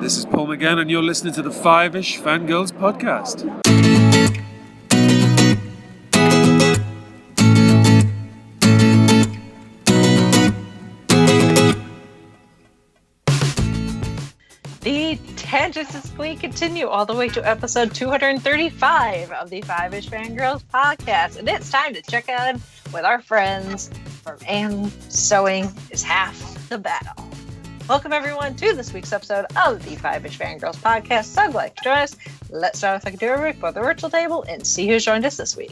This is Paul McGann, and you're listening to the Five-ish Fangirls podcast. The tangents we continue all the way to episode 235 of the Five-ish Fangirls podcast, and it's time to check in with our friends from And Sewing is Half the Battle. Welcome everyone to this week's episode of the Five-ish Fangirls podcast. So glad you joined us. Let's start with a break for the virtual table and see who's joined us this week.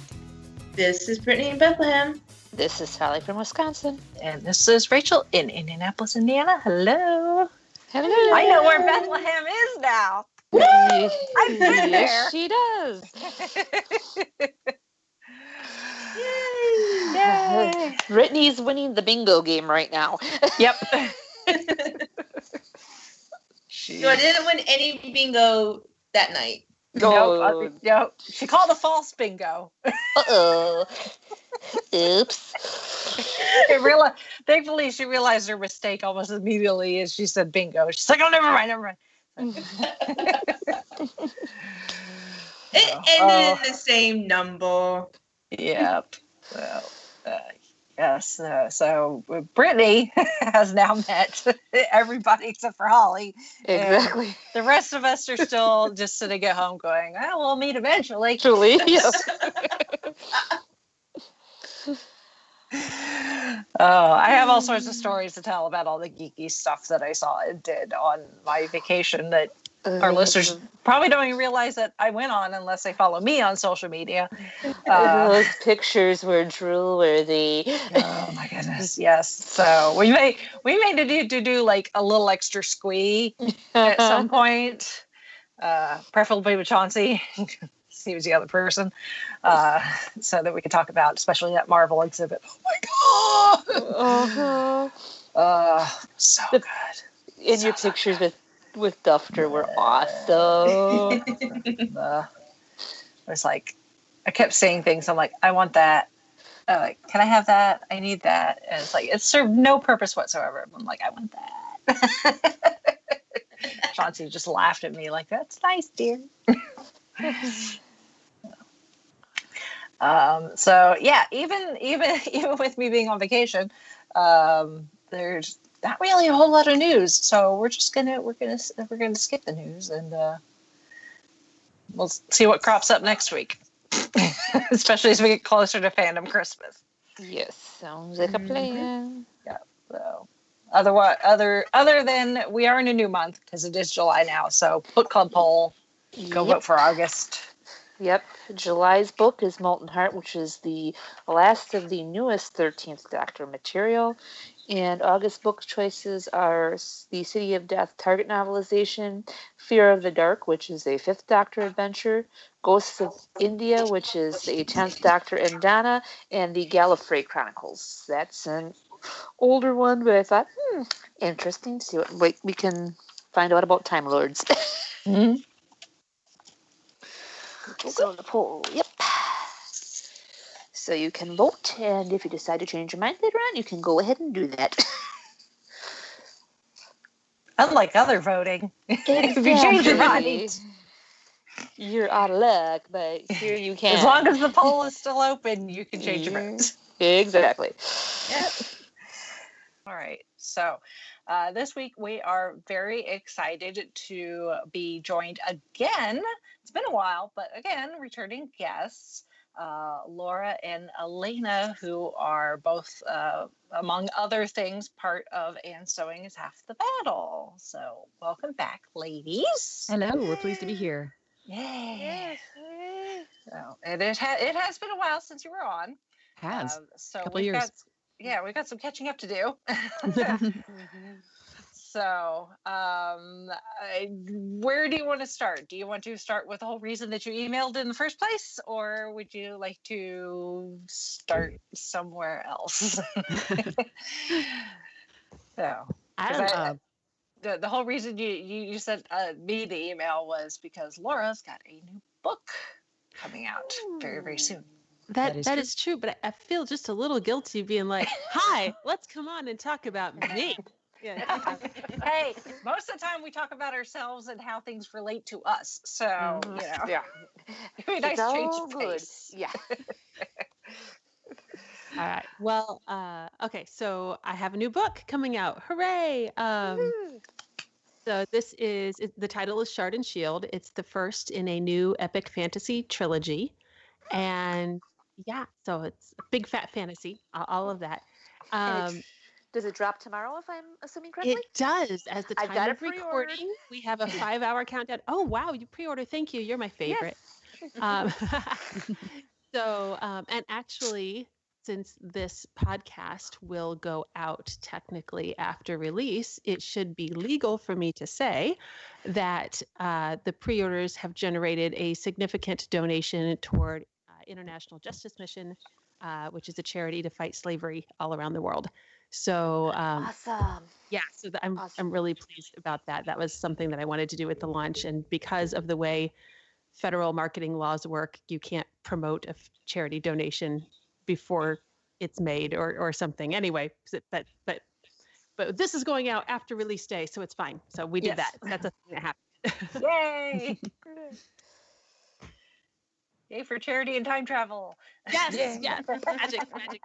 This is Brittany in Bethlehem. This is Sally from Wisconsin. And this is Rachel in Indianapolis, Indiana. Hello. Hello. I know where Bethlehem is now. I've been there. Yes, she does. Yay. Brittany's winning the bingo game right now. Yep. So I didn't win any bingo that night. No, she called a false bingo. Uh-oh. Oops. Thankfully, she realized her mistake almost immediately as she said bingo. She's like, oh, never mind. It ended in the same number. Yep. Well, yes. So Brittany has now met everybody except for Holly. Exactly. The rest of us are still just sitting at home going, oh, we'll meet eventually. Actually, yes. Oh, I have all sorts of stories to tell about all the geeky stuff that I saw and did on my vacation that our listeners probably don't even realize that I went on unless they follow me on social media. Those pictures were drool-worthy. Oh my goodness, yes. So we may need to do like a little extra squee at some point, preferably with Chauncey. He was the other person, so that we could talk about, especially that Marvel exhibit. Oh my god! So good. And your pictures with Dufter were awesome. It's like I kept saying things. I'm like, I want that. Like, can I have that? I need that. And it's like it served no purpose whatsoever. I'm like, I want that. Chauncey just laughed at me like, that's nice, dear. So yeah, even with me being on vacation, there's not really a whole lot of news. So we're gonna skip the news and we'll see what crops up next week, especially as we get closer to Fandom Christmas. Yes, sounds like a plan. Yeah. So other than we are in a new month because it is July now. So book club poll, go vote for August. Yep. July's book is Molten Heart, which is the last of the newest 13th Doctor material. And August book choices are The City of Death Target novelization, Fear of the Dark, which is a 5th Doctor adventure, Ghosts of India, which is a 10th Doctor and Donna, and the Gallifrey Chronicles. That's an older one, but I thought, interesting to see what we can find out about Time Lords. Mm-hmm. So the poll, yep. So you can vote, and if you decide to change your mind later on, you can go ahead and do that. Unlike other voting, if you change your mind, you're out of luck, but here you can. As long as the poll is still open, you can change your mind. Exactly. Yep. All right. So this week we are very excited to be joined again. It's been a while, but again, returning guests, Laura and Alena, who are both, among other things, part of And Sewing is Half the Battle. So welcome back, ladies. Hello, we're pleased to be here. Yay. So it has been a while since you were on. So couple years. We've got some catching up to do. So, where do you want to start? Do you want to start with the whole reason that you emailed in the first place, or would you like to start somewhere else? So, the whole reason you sent me the email was because Laura's got a new book coming out very, very soon. That is true, but I feel just a little guilty being like, hi, let's come on and talk about me. Yeah. Hey, most of the time we talk about ourselves and how things relate to us. So, Yeah. it'd be nice It's change all of good. pace. Yeah. All right. Well, okay. So I have a new book coming out. Hooray! So the title is Shard and Shield. It's the first in a new epic fantasy trilogy, and yeah, so it's a big fat fantasy, all of that. And does it drop tomorrow, if I'm assuming correctly? It does. As the I've time got of it pre-ordered. recording, we have a 5-hour countdown. Oh wow, you pre-order! Thank you. You're my favorite. Yes. Um, so, and actually, since this podcast will go out technically after release, it should be legal for me to say that the pre-orders have generated a significant donation toward International Justice Mission, which is a charity to fight slavery all around the world. So, Awesome. yeah, so I'm Awesome. really pleased about that. That was something that I wanted to do with the launch, and because of the way federal marketing laws work, you can't promote a charity donation before it's made or something. Anyway, but this is going out after release day, so it's fine. So we did that. That's a thing that happened. Yay! Yay for charity and time travel. Yes, magic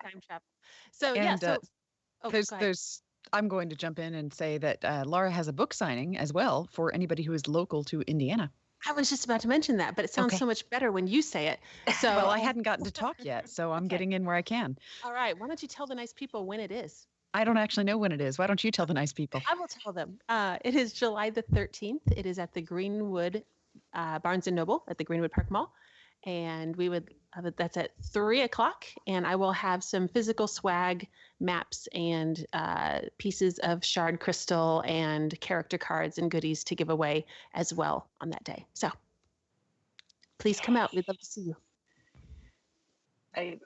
time travel. So And, yeah, so go ahead. there's I'm going to jump in and say that Laura has a book signing as well for anybody who is local to Indiana. I was just about to mention that, but it sounds so much better when you say it. So Well, I hadn't gotten to talk yet, so I'm getting in where I can. all right, why don't you tell the nice people when it is? I don't actually know when it is. Why don't you tell the nice people? I will tell them. It is July the 13th. It is at the Greenwood Barnes & Noble at the Greenwood Park Mall. And that's at 3:00. And I will have some physical swag, maps, and pieces of shard crystal and character cards and goodies to give away as well on that day. So please come out. We'd love to see you. I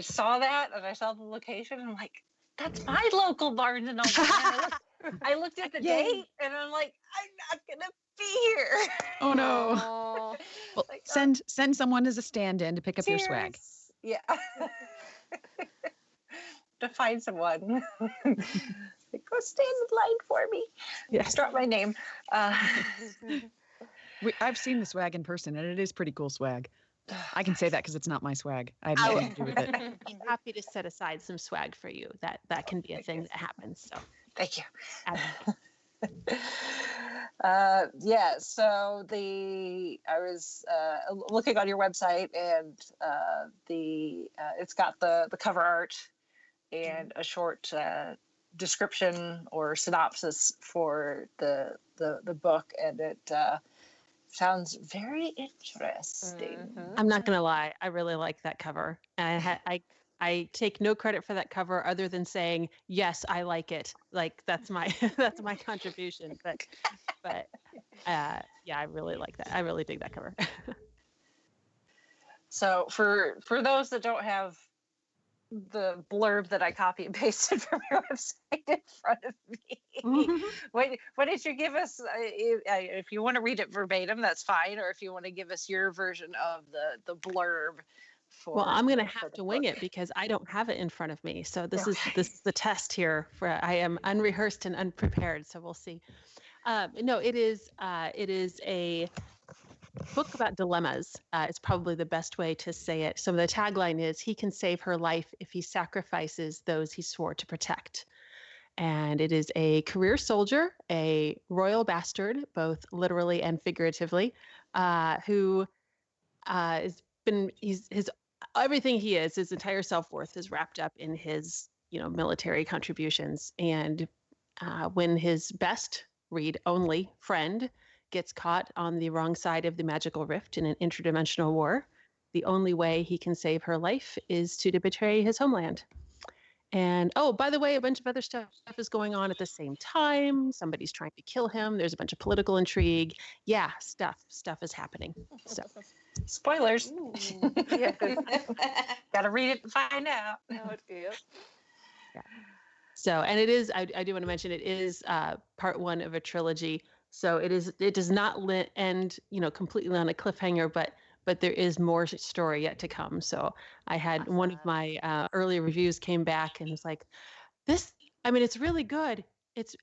saw that and I saw the location and I'm like, that's my local Barnes and Noble. I looked at the date and I'm like, I'm not gonna be here. Oh no. Oh. Well, send someone as a stand-in to pick up your swag. Yeah. To find someone. Like, go stand in line for me. Yes. Drop my name. I've seen the swag in person, and it is pretty cool swag. I can say that because it's not my swag. I have nothing to do with it. I'm happy to set aside some swag for you. That can be a thing that happens. So Thank you. absolutely. Yeah, so I was looking on your website and it's got the cover art and a short description or synopsis for the book, and it sounds very interesting. I'm not gonna lie, I really like that cover, and I take no credit for that cover other than saying yes, I like it. Like that's my that's my contribution. But yeah, I really like that. I really dig that cover. So for those that don't have the blurb that I copy and pasted from your website in front of me, why don't you give us, if you want to read it verbatim, that's fine, or if you want to give us your version of the blurb. Well, I'm going to have to wing it because I don't have it in front of me. So this is the test here. I am unrehearsed and unprepared. So we'll see. No, it is a book about dilemmas. It's probably the best way to say it. So the tagline is, "He can save her life if he sacrifices those he swore to protect." And it is a career soldier, a royal bastard, both literally and figuratively, who his everything he is, his entire self-worth is wrapped up in his, military contributions. And when his best, read only, friend gets caught on the wrong side of the magical rift in an interdimensional war, the only way he can save her life is to betray his homeland. And, oh, by the way, a bunch of other stuff is going on at the same time. Somebody's trying to kill him. There's a bunch of political intrigue. Yeah, stuff is happening. So, spoilers. Yeah. Gotta read it and find out. Yeah. So, and it is, I do want to mention, it is part one of a trilogy. So it does not end, completely on a cliffhanger, but there is more story yet to come. So I had one of my early reviews came back and was like, it's really good.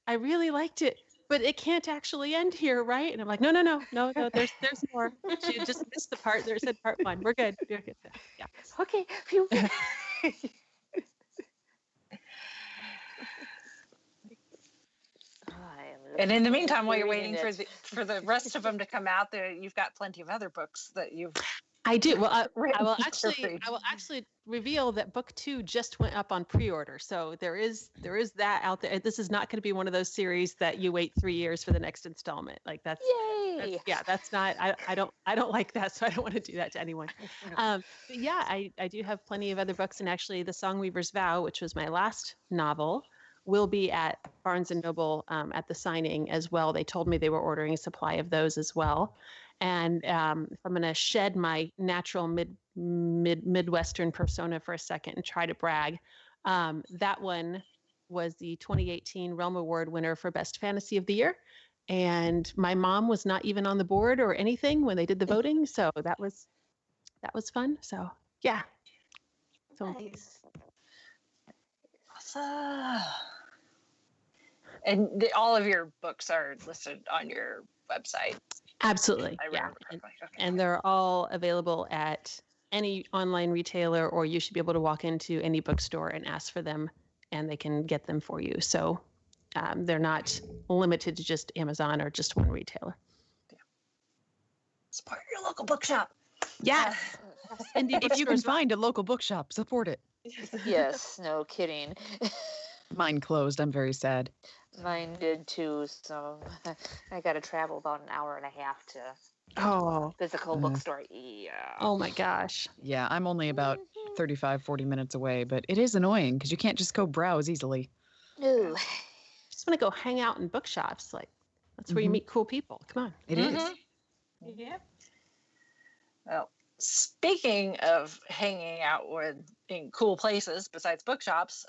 I really liked it, but it can't actually end here, right? And I'm like, no, there's more. She just missed the part. There said part 1. We're good. We're good. Yeah. Okay. Phew. And in the meantime, while you're reading waiting it. for the rest of them to come out, there you've got plenty of other books that you've. I do. Well, I written will to actually read. I will actually reveal that book 2 just went up on pre-order. So there is that out there. This is not going to be one of those series that you wait 3 years for the next installment. Like that's Yay! that's not. I don't like that. So I don't want to do that to anyone. But yeah, I do have plenty of other books, and actually, The Songweaver's Vow, which was my last novel, will be at Barnes and Noble at the signing as well. They told me they were ordering a supply of those as well. And if I'm going to shed my natural Midwestern persona for a second and try to brag, that one was the 2018 Realm Award winner for Best Fantasy of the Year. And my mom was not even on the board or anything when they did the voting. So that was fun. So yeah. So Nice. Awesome. And all of your books are listed on your website. absolutely. I Yeah. remember correctly. Okay. And they're all available at any online retailer, or you should be able to walk into any bookstore and ask for them, and they can get them for you. So they're not limited to just Amazon or just one retailer. Support your local bookshop. Yes. If you can find a local bookshop, support it. Yes, no kidding. Mine closed. I'm very sad. Mine did too. So I got to travel about an hour and a half to physical bookstore. Yeah. Oh my gosh. Yeah, I'm only about 35, 40 minutes away, but it is annoying because you can't just go browse easily. Ooh. Just want to go hang out in bookshops. Like that's where you meet cool people. Come on. It is. Yeah. Well, speaking of hanging out in cool places besides bookshops,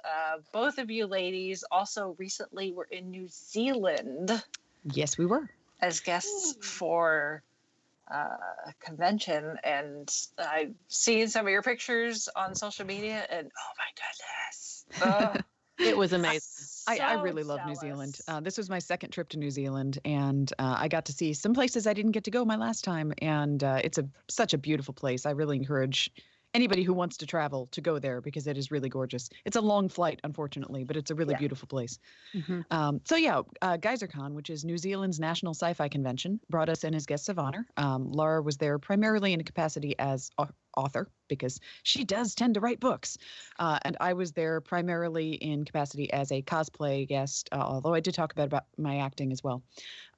both of you ladies also recently were in New Zealand Yes, we were. as guests for a convention, and I've seen some of your pictures on social media, and oh my goodness. Oh. It was amazing. I really love New Zealand. This was my second trip to New Zealand, and I got to see some places I didn't get to go my last time, and it's such a beautiful place. I really encourage anybody who wants to travel to go there because it is really gorgeous. It's a long flight, unfortunately, but it's a really beautiful place. Mm-hmm. GeyserCon, which is New Zealand's national sci-fi convention, brought us in as guests of honor. Laura was there primarily in a capacity as author because she does tend to write books. And I was there primarily in capacity as a cosplay guest, although I did talk about my acting as well.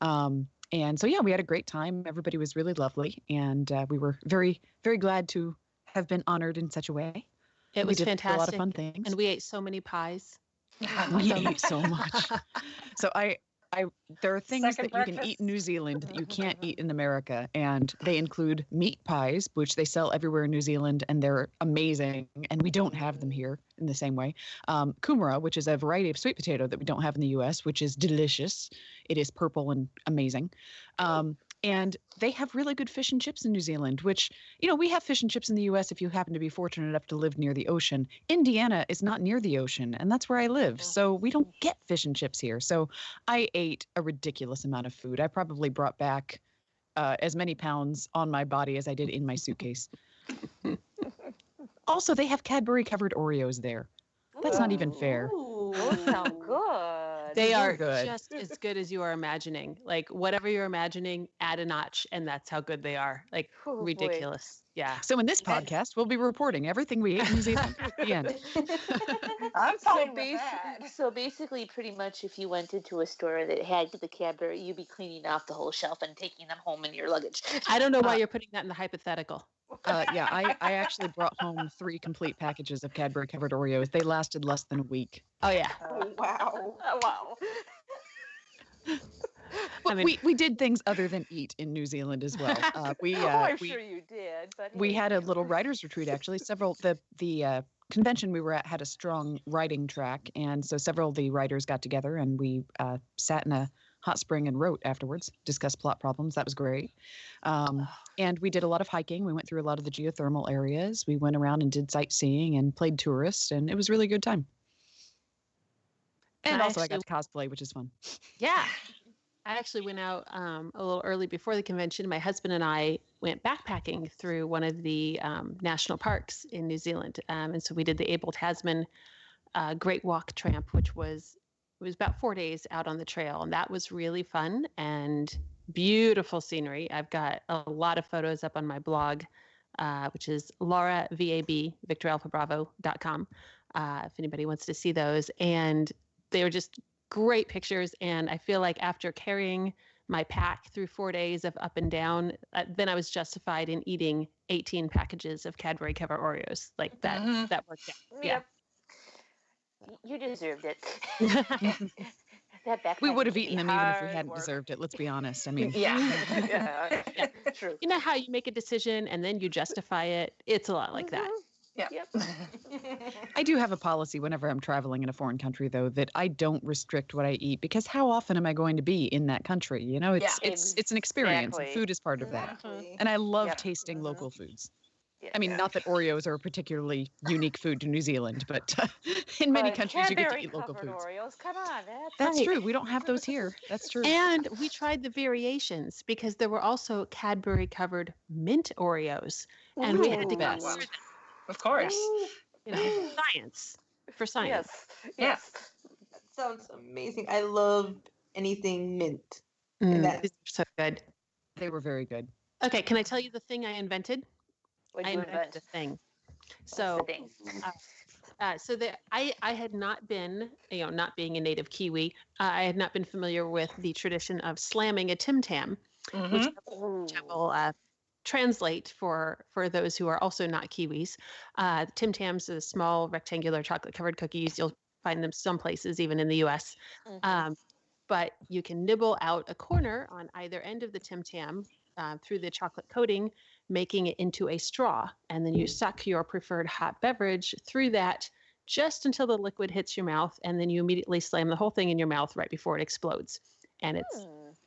And so, yeah, we had a great time. Everybody was really lovely. And we were very, very glad to have been honored in such a way. It was fantastic. A lot of fun things. And we ate so many pies. We ate so much. So there are things Second that you can eat in New Zealand that you can't eat in America, and they include meat pies, which they sell everywhere in New Zealand, and they're amazing, and we don't have them here in the same way. Kumara, which is a variety of sweet potato that we don't have in the U.S., which is delicious. It is purple and amazing. And they have really good fish and chips in New Zealand, which, we have fish and chips in the U.S. if you happen to be fortunate enough to live near the ocean. Indiana is not near the ocean, and that's where I live. So we don't get fish and chips here. So I ate a ridiculous amount of food. I probably brought back as many pounds on my body as I did in my suitcase. Also, they have Cadbury-covered Oreos there. That's not even fair. Those sound good. They are good. just as good as you are imagining. Like whatever you're imagining, add a notch, and that's how good they are. Like Oh, boy. ridiculous. Yeah. So in this podcast, we'll be reporting everything we ate in New Zealand. The end. I'm So, fine with that. so basically, pretty much, if you went into a store that had the Cadbury, you'd be cleaning off the whole shelf and taking them home in your luggage. I don't know why you're putting that in the hypothetical. I actually brought home 3 complete packages of Cadbury covered Oreos. They lasted less than a week. Oh yeah. Oh, wow. Wow. But we did things other than eat in New Zealand as well. I'm sure you did. But we hey. had a little writers retreat actually. The convention we were at had a strong writing track, and so several of the writers got together and we sat in a hot spring and wrote afterwards, discussed plot problems. That was great. And we did a lot of hiking. We went through a lot of the geothermal areas. We went around and did sightseeing and played tourists, and it was a really good time. And I also, I got actually- to cosplay, which is fun. Yeah. I actually went out a little early before the convention. My husband and I went backpacking through one of the national parks in New Zealand. And so we did the Abel Tasman Great Walk Tramp, which was about 4 days out on the trail. And that was really fun and beautiful scenery. I've got a lot of photos up on my blog, which is lauravab.victoralphabravo.com, if anybody wants to see those. And they were just great pictures. And I feel like after carrying my pack through 4 days of up and down, then I was justified in eating 18 packages of Cadbury covered Oreos. Like that worked out. Yeah. Yep. You deserved it. That backpack We would have can eaten be them even if we hard hadn't work. deserved it. Let's be honest. I mean, Yeah. True. You know how you make a decision and then you justify it? It's a lot like that. Yeah. Yep. I do have a policy whenever I'm traveling in a foreign country, though, that I don't restrict what I eat because how often am I going to be in that country? You know, it's an experience. And Exactly. food is part of that. Exactly. And I love Yep. tasting local foods. Yeah. I mean, not that Oreos are a particularly unique food to New Zealand, but in many But countries you get to eat local Cadbury foods. covered Oreos, come on, That's right. true. We don't have those here. That's true. And we tried the variations because there were also Cadbury covered mint Oreos. And we had to Best. consider that, Of course. you know, science for science. Yes. That sounds amazing. I love anything mint. Mm, that- these are so good. They were very good. Okay, can I tell you the thing I invented? What'd I you invented a invent? thing. What's the So thing? I had not been, not being a native Kiwi, I had not been familiar with the tradition of slamming a Tim Tam, which Ooh. I will translate for those who are also not Kiwis. Tim Tams are small rectangular chocolate covered cookies. You'll find them some places, even in the U.S. Mhm. But you can nibble out a corner on either end of the Tim Tam through the chocolate coating, making it into a straw. And then you suck your preferred hot beverage through that just until the liquid hits your mouth. And then you immediately slam the whole thing in your mouth right before it explodes. And it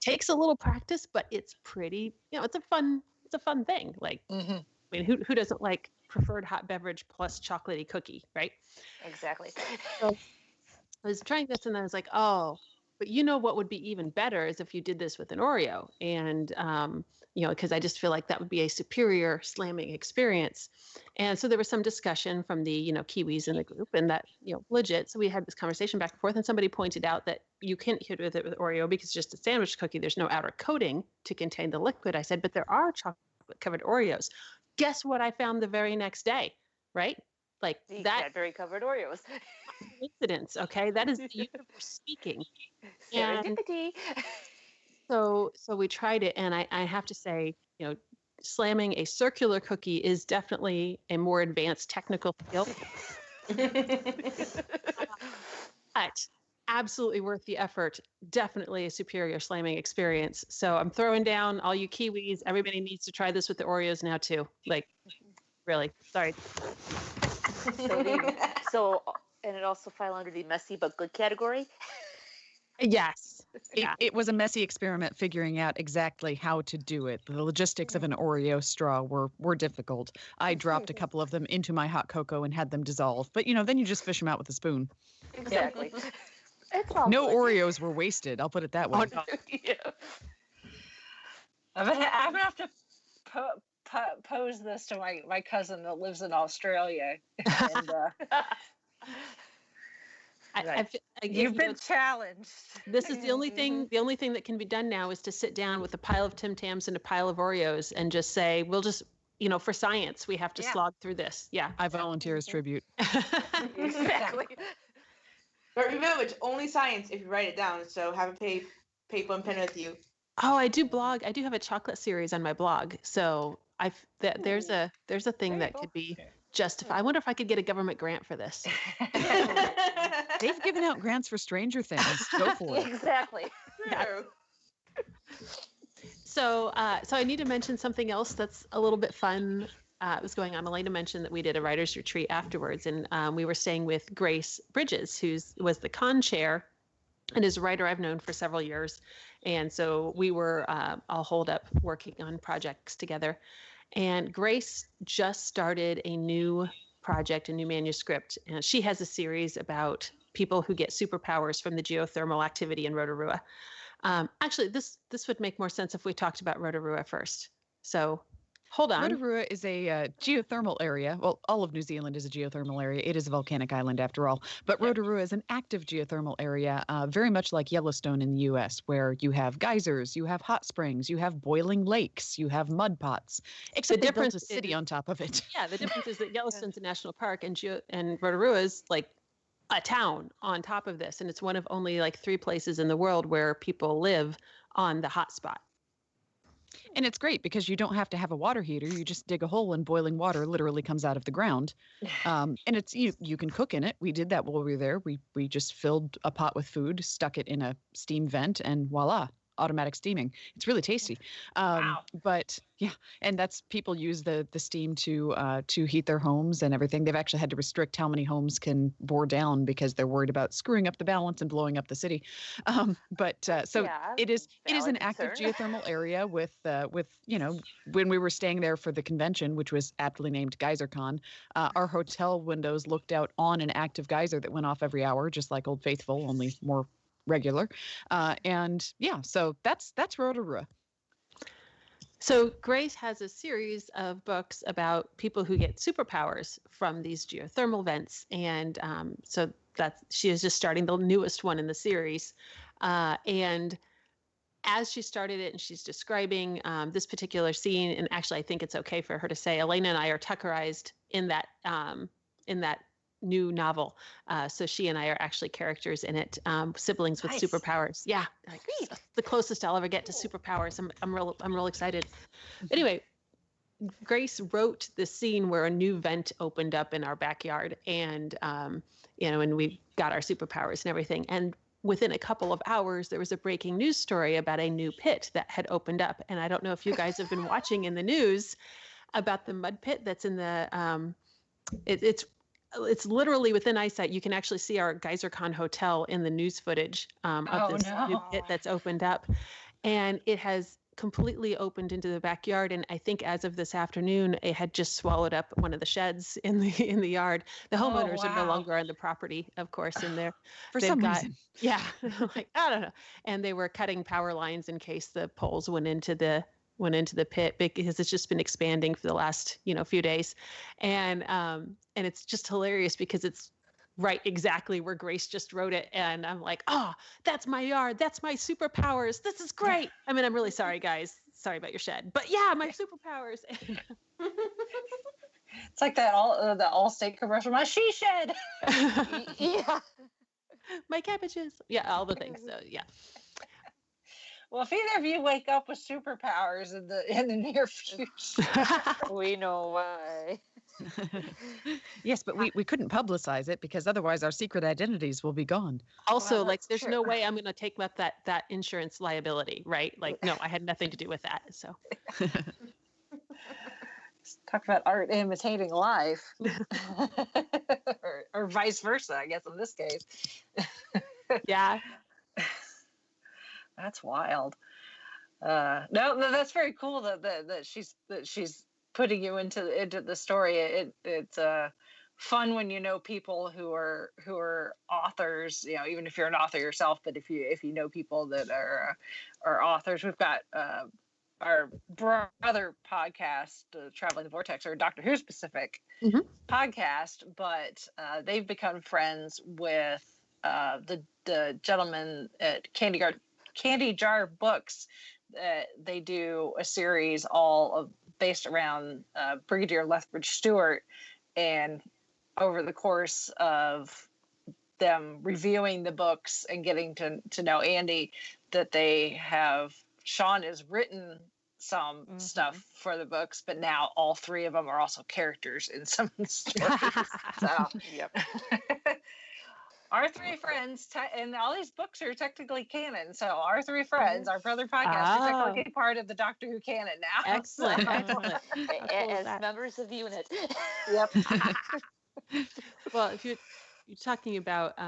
takes a little practice, but it's pretty, it's a fun thing. Like, I mean, who doesn't like preferred hot beverage plus chocolatey cookie, right? Exactly. So I was trying this and I was like, oh, but you know what would be even better is if you did this with an Oreo. And, because I just feel like that would be a superior slamming experience. And so there was some discussion from the, Kiwis in the group and that, legit. So we had this conversation back and forth and somebody pointed out that you can't hit with it with Oreo because it's just a sandwich cookie. There's no outer coating to contain the liquid. I said, but there are chocolate covered Oreos. Guess what I found the very next day, right? Like The that Cadbury covered Oreos. coincidence, okay? That is the universe speaking. And Serendipity. so we tried it, and I have to say, slamming a circular cookie is definitely a more advanced technical skill, but absolutely worth the effort. Definitely a superior slamming experience. So I'm throwing down all you Kiwis. Everybody needs to try this with the Oreos now too. Like, really, sorry. And it also fell under the messy but good category. Yes. Yeah. It was a messy experiment figuring out exactly how to do it. The logistics of an Oreo straw were difficult. I dropped a couple of them into my hot cocoa and had them dissolve. But, then you just fish them out with a spoon. Exactly. It's all No good. Oreos were wasted. I'll put it that way. Oh, no. Yeah. I'm gonna have to pose this to my cousin that lives in Australia. And, you've been challenged. This is the only thing that can be done now is to sit down with a pile of Tim Tams and a pile of Oreos and just say, we'll just, for science, we have to slog through this. Yeah. I volunteer as tribute. Exactly. But remember, it's only science if you write it down. So have a paper and pen with you. Oh, I do blog. I do have a chocolate series on my blog. So there's a thing that could be justified. I wonder if I could get a government grant for this. They've given out grants for Stranger Things. Go for it. Exactly. True. So I need to mention something else that's a little bit fun. Was going on. Alena mentioned that we did a writer's retreat afterwards, and we were staying with Grace Bridges, who was the con chair and is a writer I've known for several years. And so we were all holed up working on projects together. And Grace just started a new project, a new manuscript. And she has a series about people who get superpowers from the geothermal activity in Rotorua. Actually, this would make more sense if we talked about Rotorua first. So hold on. Rotorua is a geothermal area. Well, all of New Zealand is a geothermal area. It is a volcanic island after all. But Rotorua is an active geothermal area, very much like Yellowstone in the U.S., where you have geysers, you have hot springs, you have boiling lakes, you have mud pots, except they built a city on top of it. Yeah, the difference is that Yellowstone's a national park and Rotorua is like a town on top of this. And it's one of only like 3 places in the world where people live on the hot spot. And it's great because you don't have to have a water heater. You just dig a hole and boiling water literally comes out of the ground. And it's you can cook in it. We did that while we were there. We just filled a pot with food, stuck it in a steam vent, and voila, automatic steaming. It's really tasty. Wow. But yeah, and that's people use the steam to heat their homes and everything. They've actually had to restrict how many homes can bore down because they're worried about screwing up the balance and blowing up the city. It is an active geothermal area with when we were staying there for the convention, which was aptly named GeyserCon, our hotel windows looked out on an active geyser that went off every hour, just like Old Faithful, only more regular. So that's Rotorua. So Grace has a series of books about people who get superpowers from these geothermal vents. And so she is just starting the newest one in the series. And as she started it and she's describing this particular scene, and actually I think it's okay for her to say, Alena and I are Tuckerized in that new novel. So she and I are actually characters in it, siblings with superpowers. Yeah, the closest I'll ever get to superpowers. I'm real excited. Anyway, Grace wrote the scene where a new vent opened up in our backyard, and and we got our superpowers and everything. And within a couple of hours, there was a breaking news story about a new pit that had opened up. And I don't know if you guys have been watching in the news about the mud pit that's in the it's literally within eyesight. You can actually see our GeyserCon hotel in the news footage of this new pit that's opened up. And it has completely opened into the backyard. And I think as of this afternoon, it had just swallowed up one of the sheds in the yard. The homeowners are no longer on the property, of course, in there. For some reason. Yeah. Like, I don't know. And they were cutting power lines in case the poles went into the pit, because it's just been expanding for the last few days, and it's just hilarious because it's right exactly where Grace just wrote it, and I'm like, oh, that's my yard, that's my superpowers, this is great. I mean, I'm really sorry, guys, sorry about your shed, but yeah, my superpowers. It's like that the Allstate commercial, my she shed. Yeah. My cabbages, yeah, all the things. So yeah. Well, if either of you wake up with superpowers in the near future, We know why. Yes, but we couldn't publicize it because otherwise our secret identities will be gone. Also, Well, there's true. no way I'm going to take up that insurance liability, right? Like, no, I had nothing to do with that. So, talk about art imitating life, or vice versa, I guess in this case. yeah. That's wild. No, that's very cool that she's putting you into the story. It's fun when you know people who are authors. Even if you're an author yourself, but if you know people that are authors. We've got our brother podcast, Traveling the Vortex, or Doctor Who specific podcast, but they've become friends with the gentleman at Candy Jar Books. They do a series all based around Brigadier Lethbridge Stewart, and over the course of them reviewing the books and getting to know Andy, that Sean has written some stuff for the books, but now all 3 of them are also characters in some of the stories. So, Yep. our 3 friends, and all these books are technically canon. So our 3 friends, our brother podcast, are technically part of the Doctor Who canon now. Excellent. So, Excellent. As members of the unit. yep. Well, if you're talking about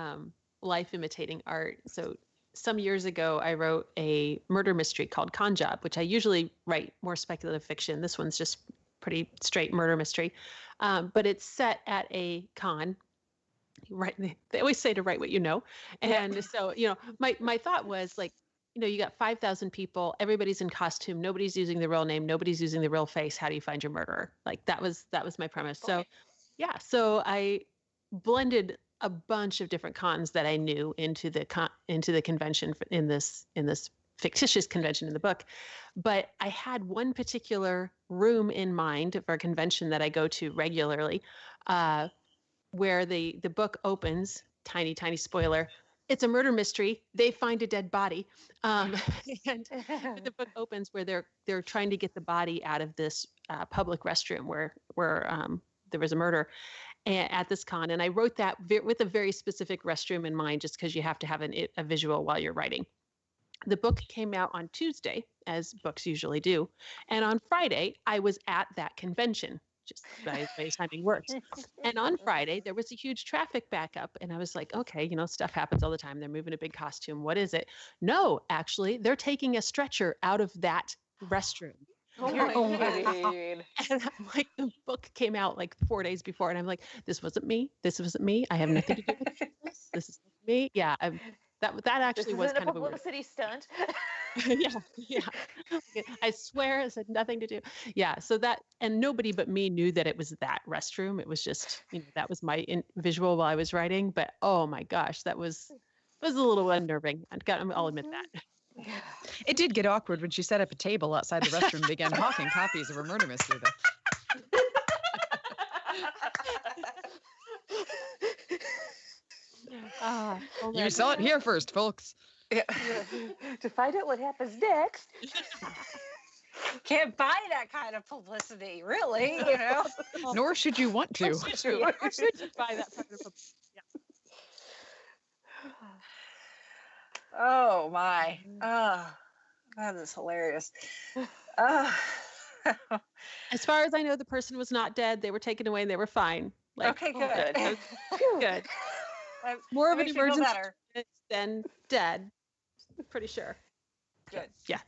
life imitating art, so some years ago I wrote a murder mystery called Con Job, which I usually write more speculative fiction. This one's just pretty straight murder mystery, but it's set at a con. Right. They always say to write what you know. And so, my thought was like, you got 5,000 people, everybody's in costume, nobody's using the real name, nobody's using the real face. How do you find your murderer? Like that was my premise. So yeah, so I blended a bunch of different cons that I knew into the convention in this fictitious convention in the book. But I had one particular room in mind for a convention that I go to regularly, where the book opens, tiny spoiler, it's a murder mystery. They find a dead body, and the book opens where they're trying to get the body out of this public restroom where there was a murder at this con. And I wrote that with a very specific restroom in mind, just because you have to have a visual while you're writing. The book came out on Tuesday, as books usually do, and on Friday I was at that convention. Just by timing works. And on Friday, there was a huge traffic backup. And I was like, okay, stuff happens all the time. They're moving a big costume. What is it? No, actually, they're taking a stretcher out of that restroom. Oh my God. And I'm like, the book came out like 4 days before. And I'm like, this wasn't me. This wasn't me. I have nothing to do with this. This is me. Yeah. That actually was kind of a publicity stunt. yeah. I swear it had nothing to do. Yeah. So and nobody but me knew that it was that restroom. It was just, that was my visual while I was writing. But oh my gosh, that was a little unnerving. I'll admit that. It did get awkward when she set up a table outside the restroom and began hawking copies of her murder mystery, though. You saw it here first, folks. Yeah. To find out what happens next. Can't buy that kind of publicity, really, Nor should you want to. Nor should you buy that kind of publicity. Yeah. Oh my. Oh, that is hilarious. As far as I know, the person was not dead. They were taken away and they were fine. Okay, good. Good. More of an emergency than dead. Pretty sure. Good. Yeah.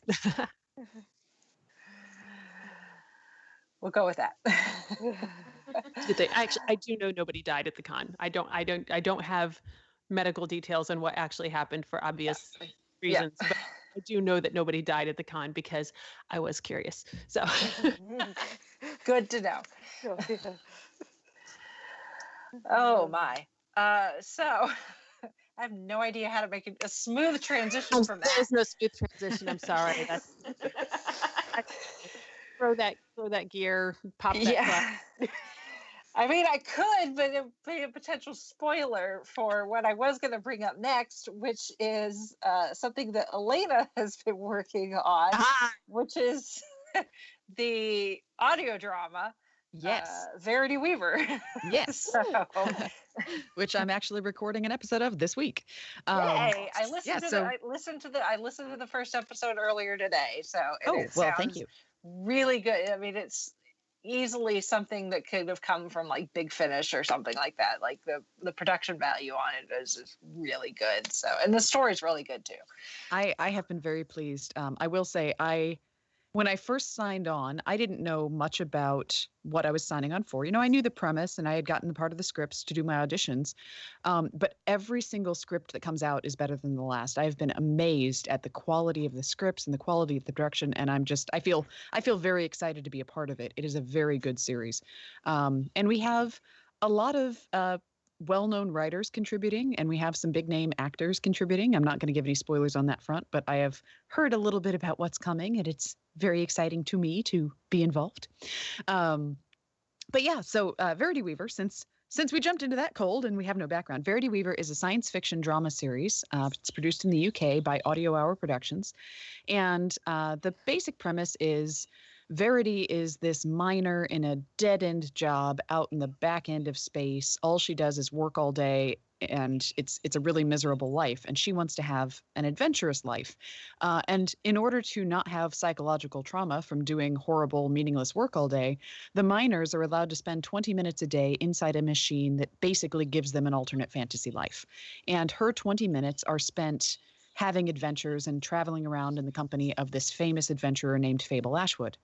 We'll go with that. Good thing. Actually, I do know nobody died at the con. I don't have medical details on what actually happened for obvious reasons. But I do know that nobody died at the con because I was curious. So good to know. Oh my. So I have no idea how to make a smooth transition from that. There's no smooth transition. I'm sorry. Throw that gear, pop that. Yeah. I mean, I could, but it would be a potential spoiler for what I was going to bring up next, which is something that Alena has been working on, which is the audio drama. Yes. Verity Weaver. Yes. So, which I'm actually recording an episode of this week. Yay. I listened to the first episode earlier today. So thank you. Really good. I mean, it's easily something that could have come from like Big Finish or something like that. Like the production value on it is really good. So, and the story's really good too. I have been very pleased. I will say when I first signed on, I didn't know much about what I was signing on for. I knew the premise and I had gotten the part of the scripts to do my auditions. But every single script that comes out is better than the last. I've been amazed at the quality of the scripts and the quality of the production. And I feel very excited to be a part of it. It is a very good series. And we have a lot of well-known writers contributing, and we have some big-name actors contributing. I'm not going to give any spoilers on that front, but I have heard a little bit about what's coming, and it's very exciting to me to be involved. But yeah, so Verity Weaver, since we jumped into that cold and we have no background, Verity Weaver is a science fiction drama series. It's produced in the UK by Audio Hour Productions, and the basic premise is Verity is this miner in a dead-end job out in the back end of space. All she does is work all day, and it's a really miserable life. And she wants to have an adventurous life. And in order to not have psychological trauma from doing horrible, meaningless work all day, the miners are allowed to spend 20 minutes a day inside a machine that basically gives them an alternate fantasy life. And her 20 minutes are spent having adventures and traveling around in the company of this famous adventurer named Fable Ashwood.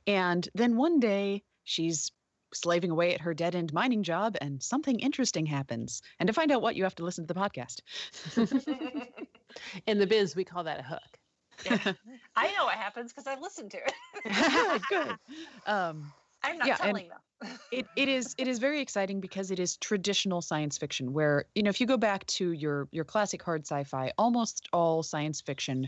And then one day she's slaving away at her dead-end mining job, and something interesting happens. And to find out what, you have to listen to the podcast. In the biz, we call that a hook. Yeah. I know what happens because I listened to it. Good. I'm not yeah, telling them. it is very exciting because it is traditional science fiction where, if you go back to your classic hard sci-fi, almost all science fiction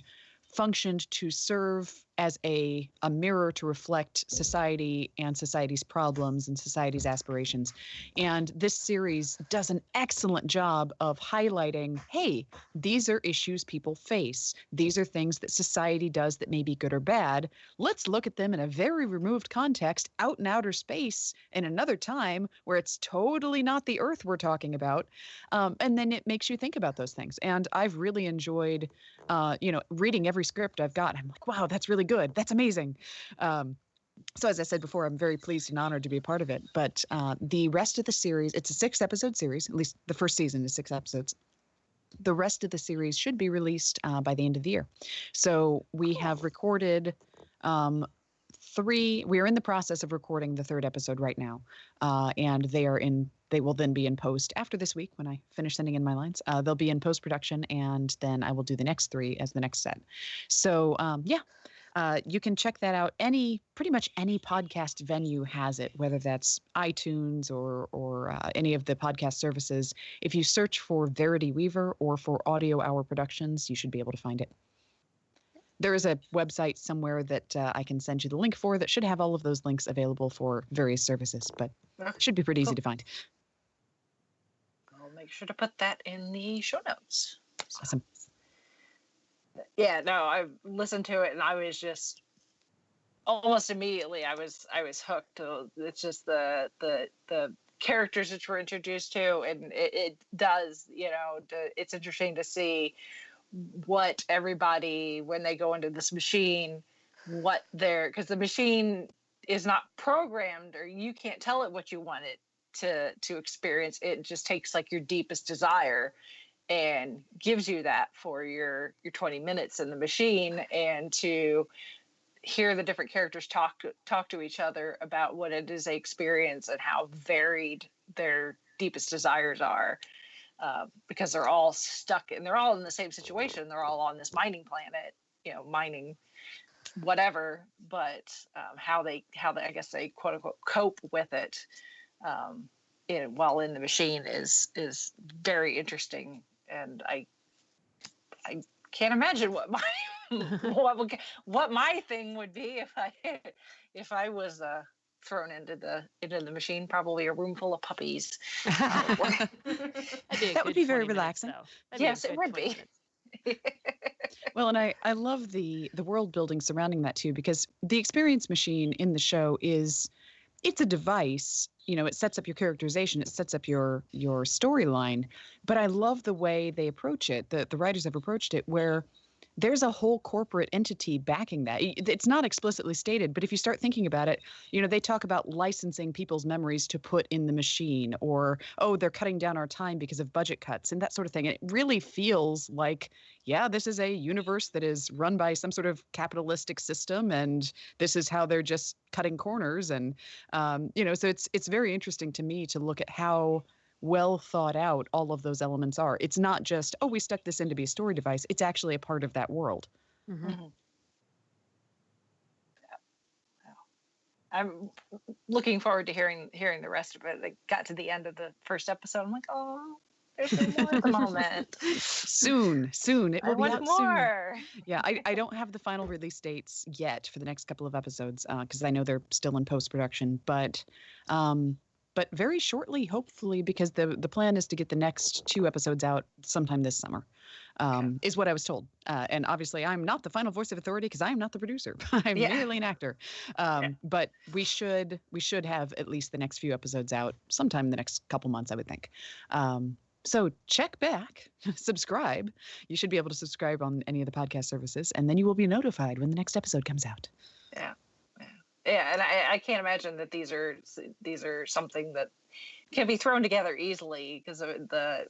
functioned to serve as a mirror to reflect society and society's problems and society's aspirations. And this series does an excellent job of highlighting, hey, these are issues people face. These are things that society does that may be good or bad. Let's look at them in a very removed context, out in outer space, in another time where it's totally not the Earth we're talking about. And then it makes you think about those things. And I've really enjoyed, reading every script I've got. I'm like, wow, that's really good. That's amazing. So as I said before, I'm very pleased and honored to be a part of it. But the rest of the series, it's a 6-episode series. At least the first season is 6 episodes. The rest of the series should be released by the end of the year. So we have recorded 3. We are in the process of recording the 3rd episode right now, and they will then be in post after this week when I finish sending in my lines. They'll be in post-production, and then I will do the next 3 as the next set. So, you can check that out. Pretty much any podcast venue has it, whether that's iTunes or any of the podcast services. If you search for Verity Weaver or for Audio Hour Productions, you should be able to find it. There is a website somewhere that I can send you the link for that should have all of those links available for various services, but it should be pretty easy to find. I'll make sure to put that in the show notes. Awesome. Yeah, no, I listened to it and I was just almost immediately I was hooked. It's just the characters that we're introduced to, and it does, it's interesting to see what everybody, when they go into this machine, because the machine is not programmed, or you can't tell it what you want it to experience. It just takes like your deepest desire and gives you that for your 20 minutes in the machine, and to hear the different characters talk to each other about what it is they experience and how varied their deepest desires are. Because they're all stuck and they're all in the same situation. They're all on this mining planet, mining whatever, but how they I guess they quote unquote cope with it while in the machine is very interesting. And I can't imagine what my what my thing would be if I was thrown into the machine. Probably a room full of puppies. That would be very relaxing. Yes, it would be. Well, and I love the world building surrounding that too, because the experience machine in the show it's a device. It sets up your characterization, it sets up your storyline. But I love the way they approach it. The writers have approached it where there's a whole corporate entity backing that. It's not explicitly stated, but if you start thinking about it, they talk about licensing people's memories to put in the machine, or, oh, they're cutting down our time because of budget cuts and that sort of thing. And it really feels like, yeah, this is a universe that is run by some sort of capitalistic system, and this is how they're just cutting corners. And, so it's very interesting to me to look at how well thought out all of those elements are. It's not just, oh, we stuck this in to be a story device. It's actually a part of that world. Mm-hmm. Mm-hmm. I'm looking forward to hearing the rest of it. I got to the end of the first episode. I'm like, oh, there's more at the moment. Soon. It will be out more. Soon. Yeah, I don't have the final release dates yet for the next couple of episodes because I know they're still in post-production. But very shortly, hopefully, because the plan is to get the next 2 episodes out sometime this summer, is what I was told. And obviously, I'm not the final voice of authority because I'm not the producer. I'm merely an actor. But we should have at least the next few episodes out sometime in the next couple months, I would think. So check back, subscribe. You should be able to subscribe on any of the podcast services, and then you will be notified when the next episode comes out. Yeah, and I can't imagine that these are something that can be thrown together easily, because of the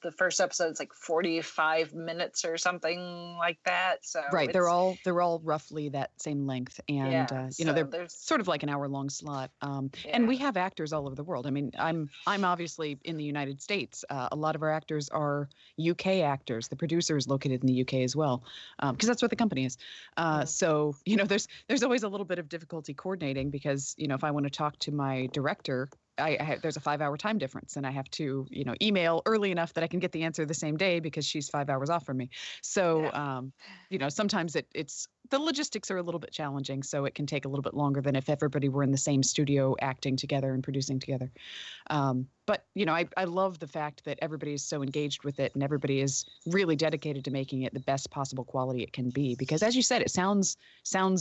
the first episode is like 45 minutes or something like that. So Right. They're all roughly that same length. And, yeah, they're there's sort of like an hour-long slot. And Yeah. we have actors all over the world. I mean, I'm obviously in the United States. A lot of our actors are UK actors. The producer is located in the UK as well, because that's what the company is. So, there's always a little bit of difficulty coordinating because, if I want to talk to my director, there's a 5-hour time difference, and I have to, email early enough that I can get the answer the same day because she's 5 hours off from me. So, sometimes it's the logistics are a little bit challenging, so it can take a little bit longer than if everybody were in the same studio acting together and producing together. But, I love the fact that everybody is so engaged with it and everybody is really dedicated to making it the best possible quality it can be. Because as you said, it sounds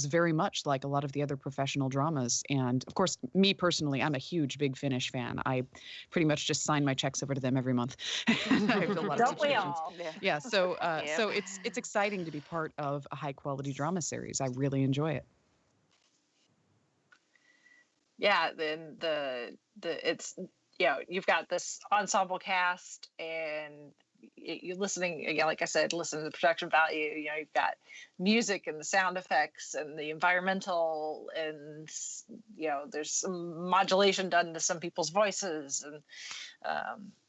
very much like a lot of the other professional dramas. And of course, me personally, I'm a huge Big Finish fan. I pretty much just sign my checks over to them every month. I have a lot of don't we subscriptions. all? Yeah. So it's exciting to be part of a high quality drama series. I really enjoy it. Yeah, then it's you've got this ensemble cast, and you're listening again, like I said, listen to the production value. You've got music and the sound effects and the environmental, and there's some modulation done to some people's voices, and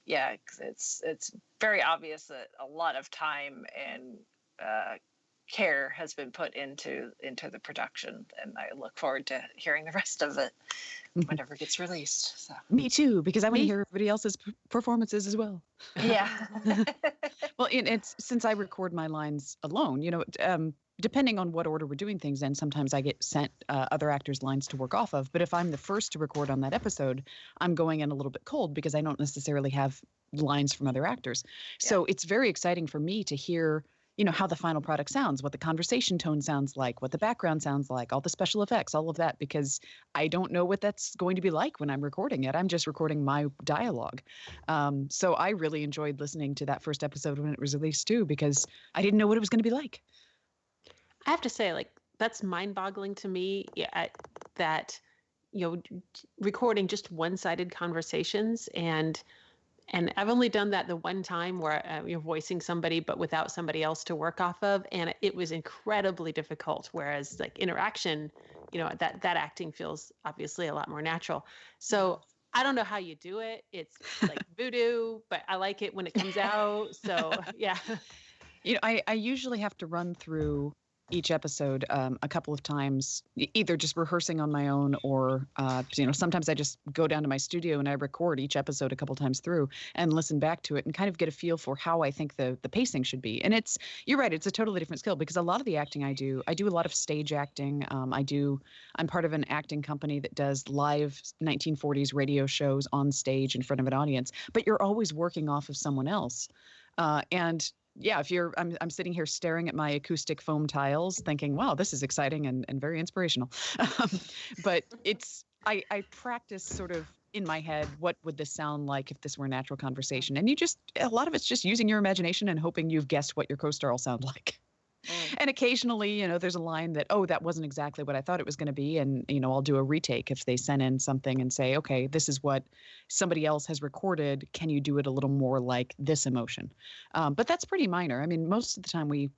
it's very obvious that a lot of time and care has been put into the production, and I look forward to hearing the rest of it whenever it gets released. So. Me too, because I want to hear everybody else's performances as well. Yeah. Well, it's since I record my lines alone, depending on what order we're doing things in, sometimes I get sent other actors' lines to work off of. But if I'm the first to record on that episode, I'm going in a little bit cold because I don't necessarily have lines from other actors. So it's very exciting for me to hear how the final product sounds, what the conversation tone sounds like, what the background sounds like, all the special effects, all of that, because I don't know what that's going to be like when I'm recording it. I'm just recording my dialogue. So I really enjoyed listening to that first episode when it was released too, because I didn't know what it was going to be like. I have to say, that's mind-boggling to me, that, recording just one-sided conversations and I've only done that the one time where you're voicing somebody, but without somebody else to work off of. And it was incredibly difficult. Whereas interaction, that acting feels obviously a lot more natural. So I don't know how you do it. It's like voodoo, but I like it when it comes out. So yeah. I usually have to run through each episode a couple of times, either just rehearsing on my own or, sometimes I just go down to my studio and I record each episode a couple times through and listen back to it and kind of get a feel for how I think the pacing should be. And you're right, it's a totally different skill because a lot of the acting I do a lot of stage acting. I'm part of an acting company that does live 1940s radio shows on stage in front of an audience, but you're always working off of someone else. And yeah, I'm sitting here staring at my acoustic foam tiles thinking, wow, this is exciting and very inspirational. But I practice sort of in my head, what would this sound like if this were a natural conversation? And a lot of it's just using your imagination and hoping you've guessed what your co-star will sound like. And occasionally, there's a line that, that wasn't exactly what I thought it was going to be. And, I'll do a retake if they send in something and say, okay, this is what somebody else has recorded. Can you do it a little more like this emotion? But that's pretty minor. I mean, most of the time we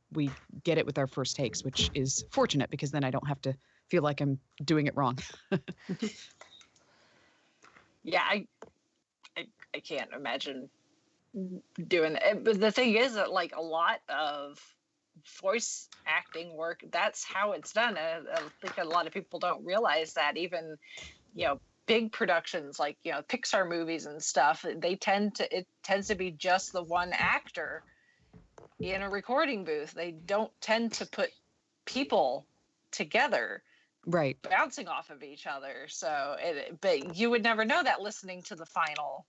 get it with our first takes, which is fortunate because then I don't have to feel like I'm doing it wrong. Yeah, I can't imagine doing it. But the thing is that a lot of voice acting work, that's how it's done. I think a lot of people don't realize that even big productions like Pixar movies and stuff, it tends to be just the one actor in a recording booth. They don't tend to put people together, right, bouncing off of each other. So but you would never know that listening to the final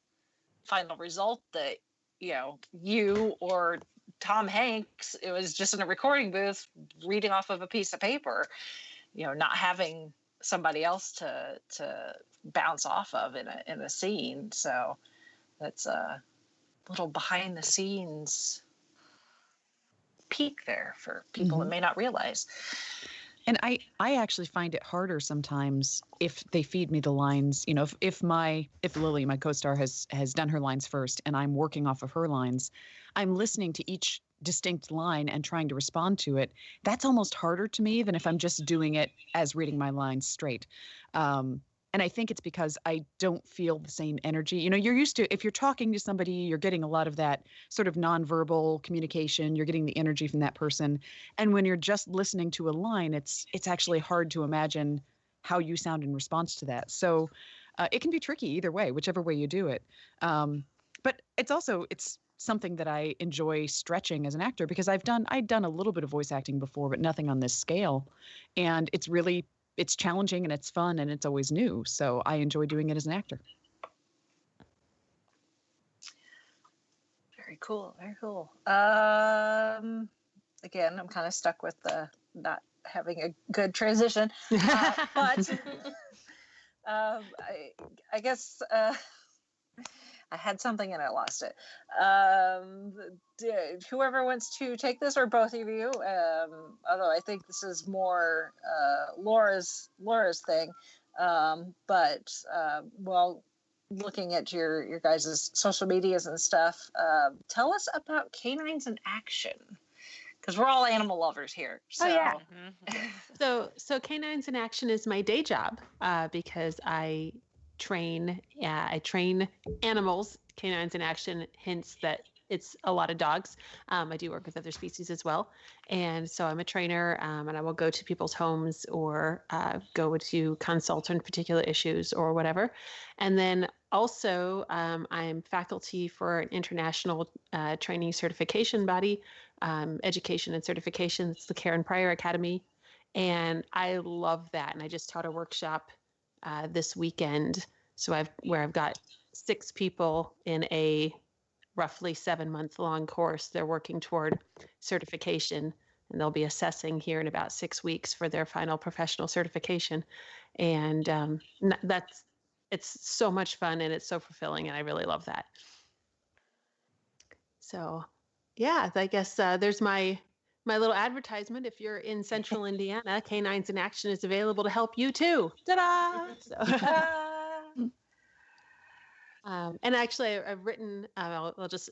result that you or Tom Hanks, it was just in a recording booth reading off of a piece of paper, not having somebody else to bounce off of in a scene. So that's a little behind the scenes peek there for people that may not realize. And I actually find it harder sometimes if they feed me the lines. You know, if Lily, my co-star, has done her lines first, and I'm working off of her lines, I'm listening to each distinct line and trying to respond to it. That's almost harder to me than if I'm just doing it as reading my lines straight. And I think it's because I don't feel the same energy. You know, you're used to, if you're talking to somebody, you're getting a lot of that sort of nonverbal communication. You're getting the energy from that person. And when you're just listening to a line, it's actually hard to imagine how you sound in response to that. So it can be tricky either way, whichever way you do it. But it's something that I enjoy stretching as an actor, because I'd done a little bit of voice acting before, but nothing on this scale. And it's challenging and it's fun and it's always new. So I enjoy doing it as an actor. Very cool. Very cool. Again, I'm kind of stuck with the not having a good transition, but I guess I had something and I lost it. Whoever wants to take this, or both of you, although I think this is more Laura's thing, but while looking at your guys' social medias and stuff, tell us about Canines in Action, because we're all animal lovers here. So. Oh yeah. So Canines in Action is my day job, because I train animals, canines in action, hence that it's a lot of dogs. I do work with other species as well. And so I'm a trainer, and I will go to people's homes or go to consult on particular issues or whatever. And then also I'm faculty for an international training certification body, education and certification. It's the Karen Pryor Academy. And I love that. And I just taught a workshop this weekend. So I've got 6 people in a roughly 7-month-long course. They're working toward certification, and they'll be assessing here in about 6 weeks for their final professional certification. And it's so much fun and it's so fulfilling, and I really love that. So, yeah, I guess there's my little advertisement. If you're in Central Indiana, Canines in Action is available to help you too. Ta-da! So, and actually, I've written, I'll just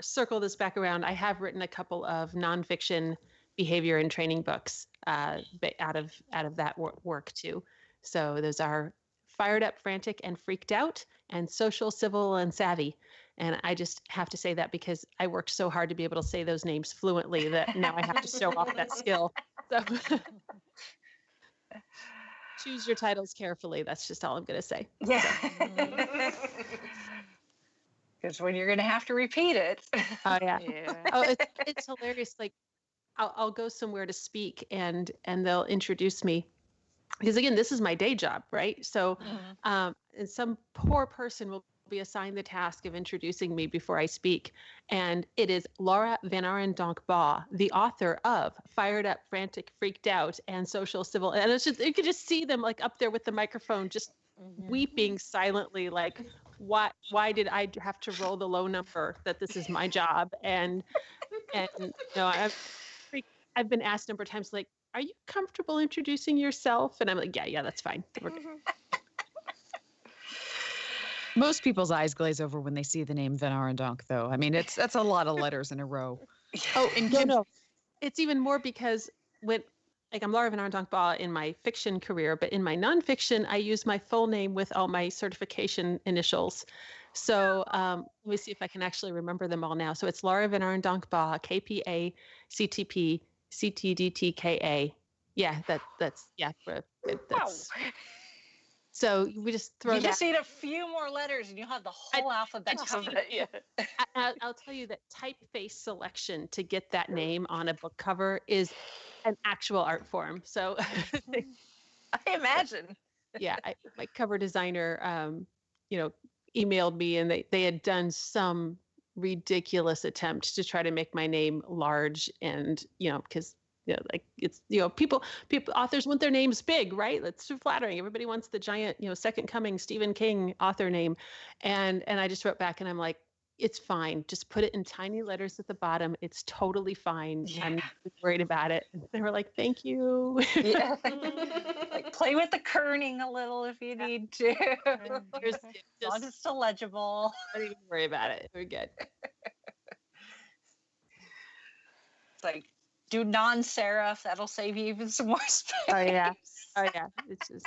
circle this back around. I have written a couple of nonfiction behavior and training books out of that work too. So those are Fired Up, Frantic, and Freaked Out, and Social, Civil, and Savvy. And I just have to say that because I worked so hard to be able to say those names fluently that now I have to show off that skill. So choose your titles carefully. That's just all I'm going to say. Yeah. Because when you're going to have to repeat it. Oh, yeah. Oh, it's hilarious. Like, I'll go somewhere to speak and they'll introduce me. Because again, this is my day job, right? So, and some poor person will be assigned the task of introducing me before I speak. And it is Laura Van Arendonk-Baugh, the author of Fired Up, Frantic, Freaked Out, and Social, Civil. And it's just, you could just see them like up there with the microphone, just weeping silently, like, why did I have to roll the low number that this is my job? And you know, I've been asked a number of times, like, are you comfortable introducing yourself? And I'm like, yeah, that's fine. Most people's eyes glaze over when they see the name Van Arendonk, though. I mean, that's a lot of letters in a row. Oh, and no. It's even more because I'm Laura Van Arendonk-Baugh in my fiction career, but in my nonfiction, I use my full name with all my certification initials. So let me see if I can actually remember them all now. So it's Laura Van Arendonk-Baugh, KPA, CTP, CTDTKA. Yeah, that's. Wow. So we just throw You that. just need a few more letters and you'll have the whole alphabet. I'll tell you that typeface selection to get that name on a book cover is an actual art form. So I imagine. Yeah, my cover designer, emailed me, and they had done some ridiculous attempt to try to make my name large, and because it's people authors want their names big, right? That's too flattering. Everybody wants the giant, second coming Stephen King author name, and I just wrote back and I'm like, it's fine. Just put it in tiny letters at the bottom. It's totally fine. Yeah. I'm not worried about it. And they were like, thank you. Yeah. Like play with the kerning a little if you need to. There's As long as just it's still legible. don't even worry about it. We're good. It's like do non-serif. That'll save you even some more space. Oh yeah. Oh yeah. It's just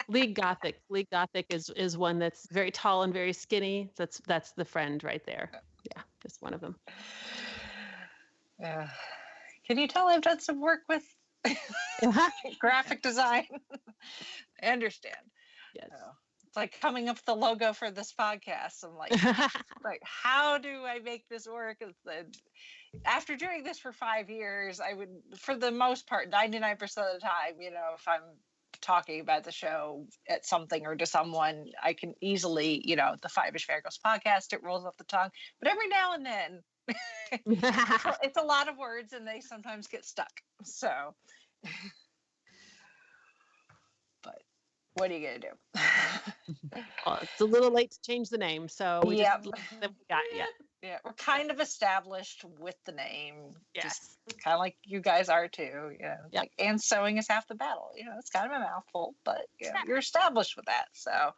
League Gothic. League Gothic is one that's very tall and very skinny. That's the friend right there. Yeah, just one of them. Yeah. Can you tell I've done some work with graphic design? I understand. Yes. It's like coming up with the logo for this podcast. I'm like, how do I make this work? After doing this for 5 years, I would, for the most part, 99% of the time, if I'm talking about the show at something or to someone, I can easily, the Five-ish Fangirls podcast, it rolls off the tongue. But every now and then, it's a lot of words and they sometimes get stuck. So, but what are you going to do? Well, it's a little late to change the name, so we Yep. just we got yeah. Yeah, we're kind of established with the name. Yes. Just kind of like you guys are too. Yep. Like, and sewing is half the battle. It's kind of a mouthful, but you're established with that. So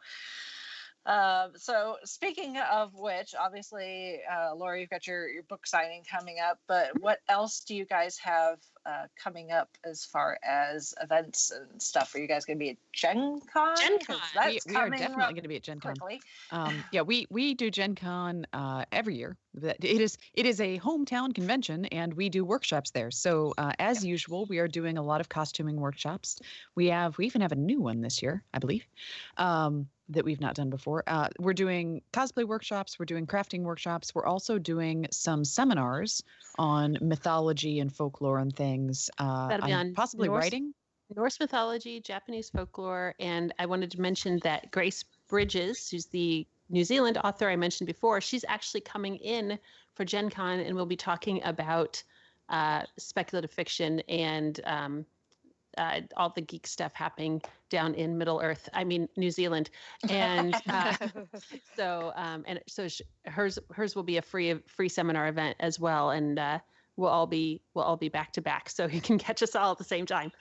speaking of which, obviously, Laura, you've got your book signing coming up, but what else do you guys have coming up as far as events and stuff? Are you guys going to be at Gen Con? Gen Con. We are definitely going to be at Gen Con. Quickly. Yeah, we do Gen Con every year. It is a hometown convention, and we do workshops there. So as usual, we are doing a lot of costuming workshops. We even have a new one this year, I believe, that we've not done before. We're doing cosplay workshops. We're doing crafting workshops. We're also doing some seminars on mythology and folklore and things. That'll be on possibly writing. Norse mythology, Japanese folklore, and I wanted to mention that Grace Bridges, who's the New Zealand author I mentioned before, she's actually coming in for Gen Con and we'll be talking about speculative fiction and all the geek stuff happening down in New Zealand. And hers will be a free seminar event as well. And we'll all be back to back. So you can catch us all at the same time.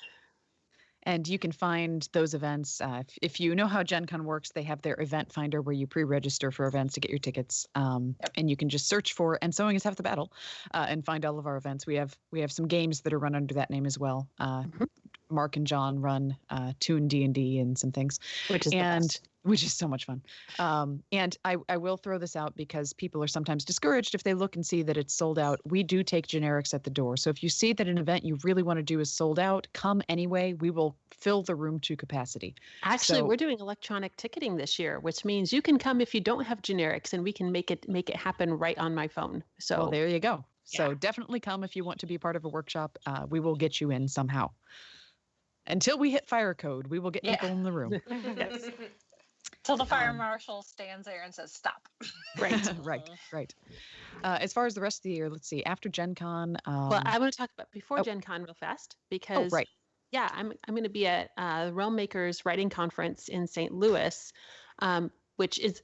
And you can find those events. If you know how Gen Con works, they have their event finder where you pre-register for events to get your tickets. And you can just search for "And Sewing is Half the Battle" and find all of our events. We have some games that are run under that name as well. Mark and John run Toon D&D and some things. Which is the best. Which is so much fun. And I will throw this out because people are sometimes discouraged if they look and see that it's sold out. We do take generics at the door. So if you see that an event you really want to do is sold out, come anyway. We will fill the room to capacity. Actually, we're doing electronic ticketing this year, which means you can come if you don't have generics and we can make it happen right on my phone. So well, there you go. So definitely come if you want to be part of a workshop. We will get you in somehow. Until we hit fire code, we will get people in the room. Yes. Till the fire marshal stands there and says, stop. Right. As far as the rest of the year, let's see. After Gen Con. Well, I want to talk about before Gen Con real fast because I'm going to be at the Realm Makers Writing Conference in St. Louis, which is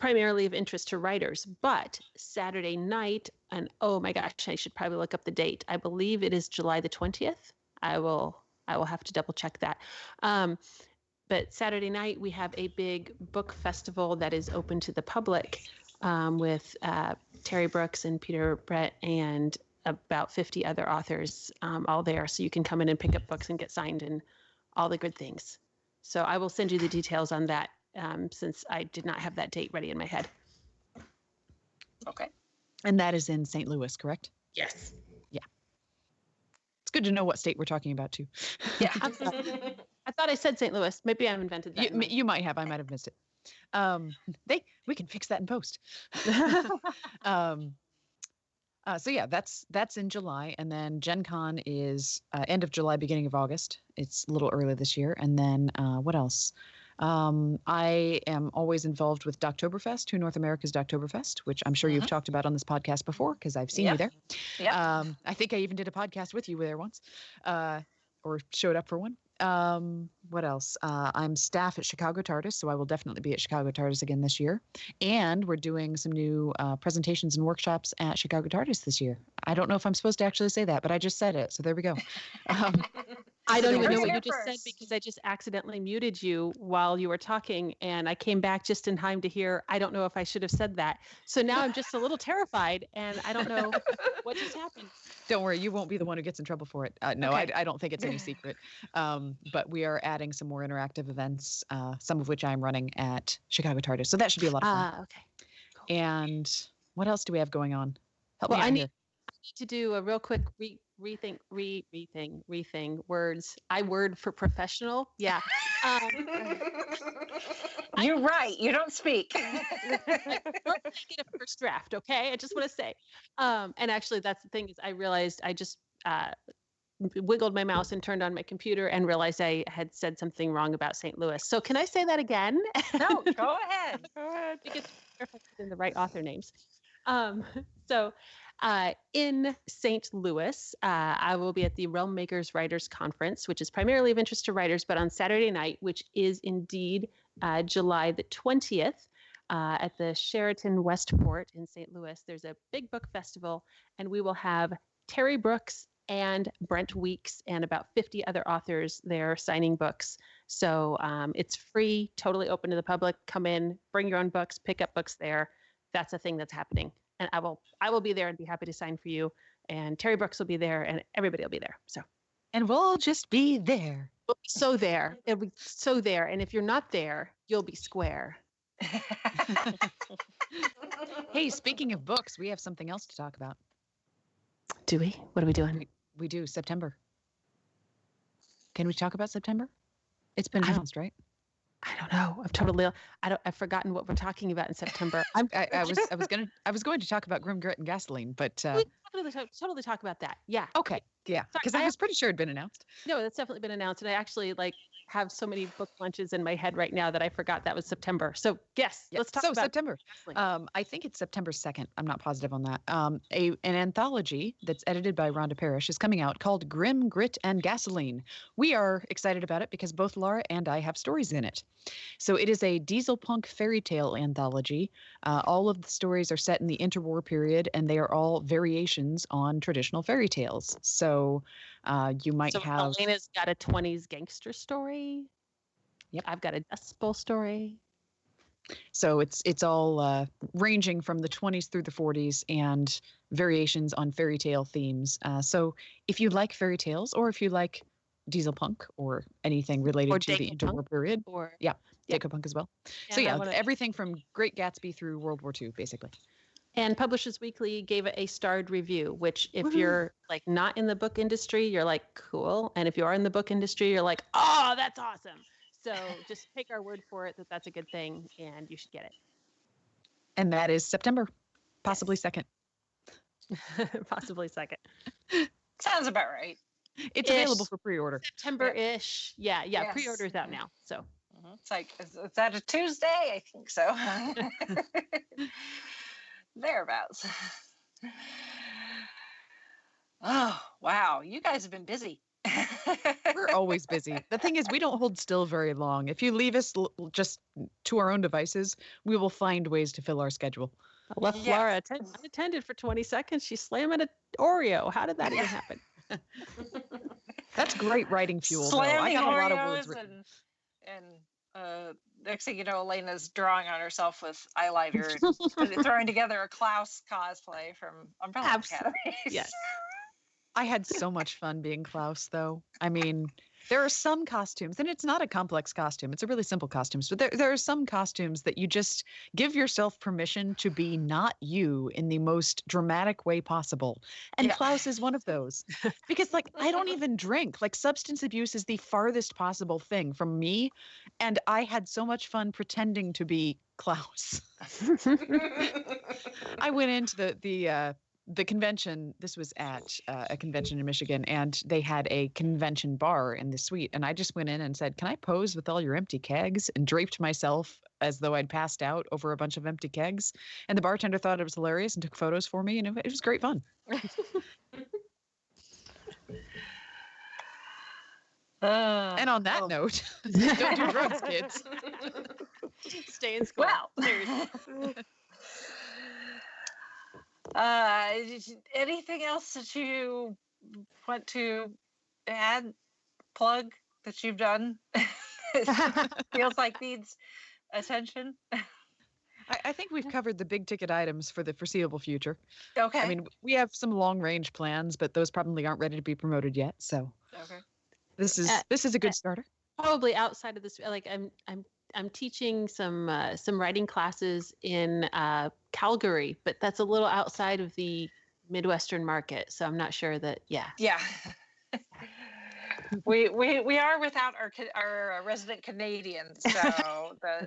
primarily of interest to writers. But Saturday night, and oh my gosh, I should probably look up the date. I believe it is July the 20th. I will have to double check that. But Saturday night, we have a big book festival that is open to the public with Terry Brooks and Peter Brett and about 50 other authors all there. So you can come in and pick up books and get signed and all the good things. So I will send you the details on that since I did not have that date ready in my head. Okay. And that is in St. Louis, correct? Yes. Yeah. It's good to know what state we're talking about, too. Yeah. I thought I said St. Louis. Maybe I invented that. You might have. I might have missed it. We can fix that in post. So yeah, that's in July, and then Gen Con is end of July, beginning of August. It's a little early this year, and then what else? I am always involved with Doctoberfest, Who North America's Doctoberfest, which I'm sure you've talked about on this podcast before because I've seen you there. Yeah. I think I even did a podcast with you there once, or showed up for one. What else? I'm staff at Chicago TARDIS, so I will definitely be at Chicago TARDIS again this year. And we're doing some new presentations and workshops at Chicago TARDIS this year. I don't know if I'm supposed to actually say that, but I just said it, so there we go. I don't there even we know go. what you just said because I just accidentally muted you while you were talking, and I came back just in time to hear, I don't know if I should have said that. So now I'm just a little terrified, and I don't know what just happened. Don't worry, you won't be the one who gets in trouble for it. No, Okay. I don't think it's any secret. But we are adding some more interactive events, some of which I'm running at Chicago TARDIS. So that should be a lot of fun. Okay. Cool. And what else do we have going on? Help Well, me out I need here. to do a real quick rethink words. I word for professional. Yeah. You're right. You don't speak. Let's make it a first draft, okay? I just want to say. And actually, that's the thing is I realized I just wiggled my mouse and turned on my computer and realized I had said something wrong about St. Louis. So can I say that again? No, go ahead. Because I put in the right author names. So in St. Louis, I will be at the Realm Makers Writers Conference, which is primarily of interest to writers, but on Saturday night, which is indeed July the 20th, at the Sheraton Westport in St. Louis, there's a big book festival, and we will have Terry Brooks and Brent Weeks and about 50 other authors there signing books. So it's free, totally open to the public. Come in, bring your own books, pick up books there. That's a thing that's happening. And I will be there and be happy to sign for you. And Terry Brooks will be there and everybody will be there. So, and we'll just be there. We'll be so there. It'll be so there. And if you're not there, you'll be square. Hey, speaking of books, we have something else to talk about. Do we? What are we doing? We do. September. Can we talk about September? It's been announced, right? I don't know. I've forgotten what we're talking about in September. I was going to talk about Grim Grit and Gasoline, but we totally talk about that. Yeah. Okay. Yeah. Because I was pretty sure it'd been announced. No, that's definitely been announced. And I actually have so many book lunches in my head right now that I forgot that was September. So yes, let's talk about September. I think it's September 2nd. I'm not positive on that. An anthology that's edited by Rhonda Parrish is coming out called Grim, Grit, and Gasoline. We are excited about it because both Laura and I have stories in it. So it is a diesel punk fairy tale anthology. All of the stories are set in the interwar period, and they are all variations on traditional fairy tales. So you might have... Alena's got a 20s gangster story. Yep. I've got a Dust Bowl story. So it's all ranging from the 20s through the 40s and variations on fairy tale themes. So if you like fairy tales, or if you like diesel punk or anything related to the interwar period, Deco punk as well. So everything from Great Gatsby through World War II, basically. And Publishers Weekly gave it a starred review, which if you're not in the book industry, you're like, cool. And if you are in the book industry, you're like, oh, that's awesome. So just take our word for it that that's a good thing and you should get it. And that is September, possibly 2nd. Possibly 2nd. Sounds about right. It's available for pre-order. September-ish. Yeah. Yes. Pre-order's out now. So it's like, is that a Tuesday? I think so. Thereabouts. Oh, wow. You guys have been busy. We're always busy. The thing is, we don't hold still very long. If you leave us just to our own devices, we will find ways to fill our schedule. I left Laura unattended for 20 seconds. She's slamming an Oreo. How did that even happen? That's great writing fuel, Slamming though. I got Oreos a lot of words written. And next thing you know, Elena's drawing on herself with eyeliner and throwing together a Klaus cosplay from Umbrella Academy. Yes. I had so much fun being Klaus, though. I mean, there are some costumes, and it's not a complex costume. It's a really simple costume. But there are some costumes that you just give yourself permission to be not you in the most dramatic way possible. And Klaus is one of those. Because, I don't even drink. Substance abuse is the farthest possible thing from me. And I had so much fun pretending to be Klaus. I went into the convention. This was at a convention in Michigan, and they had a convention bar in the suite. And I just went in and said, "Can I pose with all your empty kegs?" and draped myself as though I'd passed out over a bunch of empty kegs. And the bartender thought it was hilarious and took photos for me. And it was great fun. And on that note, don't do drugs, kids. Stay in school. Well, anything else that you want to add, plug that you've done? Feels like needs attention. I think we've covered the big ticket items for the foreseeable future. Okay. I mean, we have some long range plans, but those probably aren't ready to be promoted yet. So okay. this is a good starter. Probably outside of this, like I'm teaching some writing classes in Calgary, but that's a little outside of the Midwestern market, so I'm not sure that. Yeah. we are without our resident Canadians, so the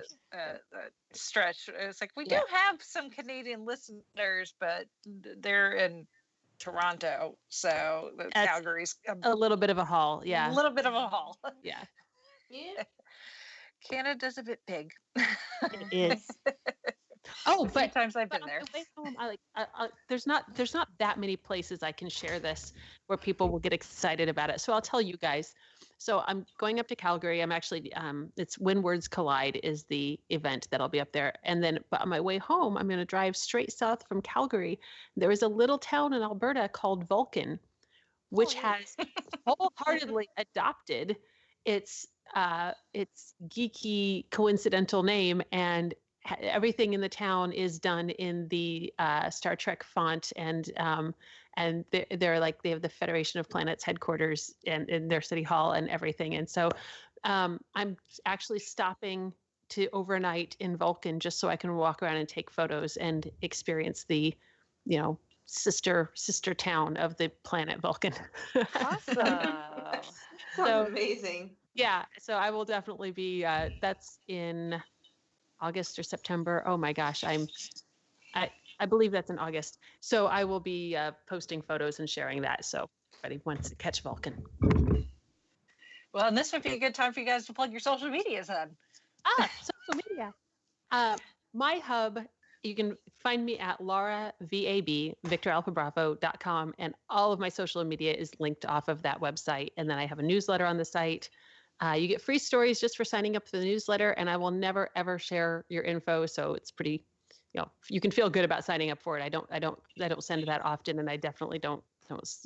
stretch. It's like we do have some Canadian listeners, but they're in Toronto, so Calgary's a little bit of a haul. Yeah. A little bit of a haul. Yeah. Yeah. Canada's a bit big. It is. Oh, but times I've been there. On the way home, there's not that many places I can share this where people will get excited about it. So I'll tell you guys. So I'm going up to Calgary. I'm actually it's When Words Collide is the event that I'll be up there. And then but on my way home, I'm going to drive straight south from Calgary. There is a little town in Alberta called Vulcan, which has wholeheartedly adopted its geeky coincidental name, and everything in the town is done in the Star Trek font, and they're like they have the Federation of Planets headquarters and in their city hall and everything. And so I'm actually stopping to overnight in Vulcan just so I can walk around and take photos and experience the, sister town of the planet Vulcan. Awesome. So amazing. Yeah, so I will definitely be. That's in August or September. Oh my gosh, I believe that's in August. So I will be posting photos and sharing that. So everybody wants to catch Vulcan. Well, and this would be a good time for you guys to plug your social medias then. Social media. My hub, you can find me at VictorAlphaBravo.com, and all of my social media is linked off of that website. And then I have a newsletter on the site. You get free stories just for signing up for the newsletter, and I will never ever share your info. So it's pretty, you can feel good about signing up for it. I don't send that often, and I definitely don't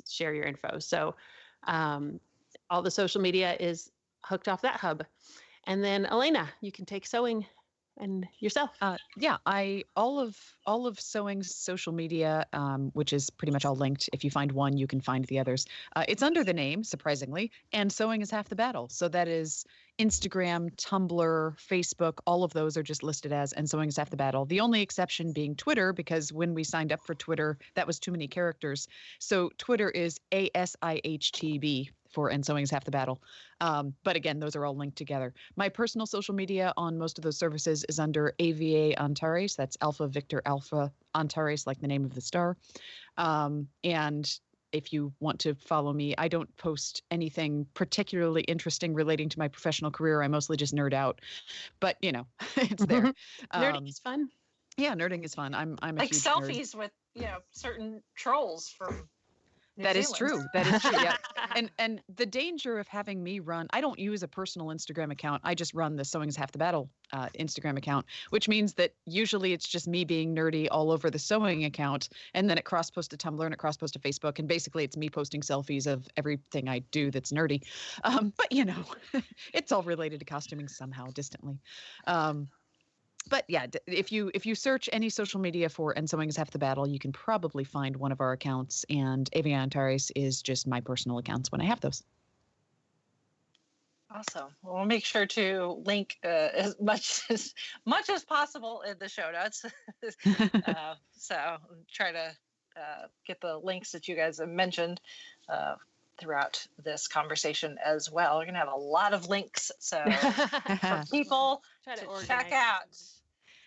share your info. So all the social media is hooked off that hub. And then Alena, you can take sewing and yourself. All of sewing's social media, which is pretty much all linked. If you find one, you can find the others. It's under the name, surprisingly, and Sewing is Half the Battle. So that is Instagram, Tumblr, Facebook. All of those are just listed as and Sewing is Half the Battle. The only exception being Twitter, because when we signed up for Twitter, that was too many characters. So Twitter is ASIHTB. For And Sewing is Half the Battle. But again, those are all linked together. My personal social media on most of those services is under AVA Antares. That's Alpha Victor Alpha Antares, like the name of the star. And if you want to follow me, I don't post anything particularly interesting relating to my professional career. I mostly just nerd out. But, it's there. Nerding is fun. Yeah, nerding is fun. I'm a like huge selfies nerd. with, certain trolls from New That is Zealand. true. That is true. Yeah. And the danger of having me run, I don't use a personal Instagram account. I just run the Sewing is Half the Battle Instagram account, which means that usually it's just me being nerdy all over the sewing account. And then it cross-posts to Tumblr and it cross-posts to Facebook. And basically it's me posting selfies of everything I do that's nerdy. But, it's all related to costuming somehow distantly. But yeah, if you search any social media for And Sewing is Half the Battle, you can probably find one of our accounts. And AVA Antares is just my personal accounts when I have those. Awesome. Well, we'll make sure to link as much as possible in the show notes. So try to get the links that you guys have mentioned throughout this conversation as well. We're going to have a lot of links, so for people to check out.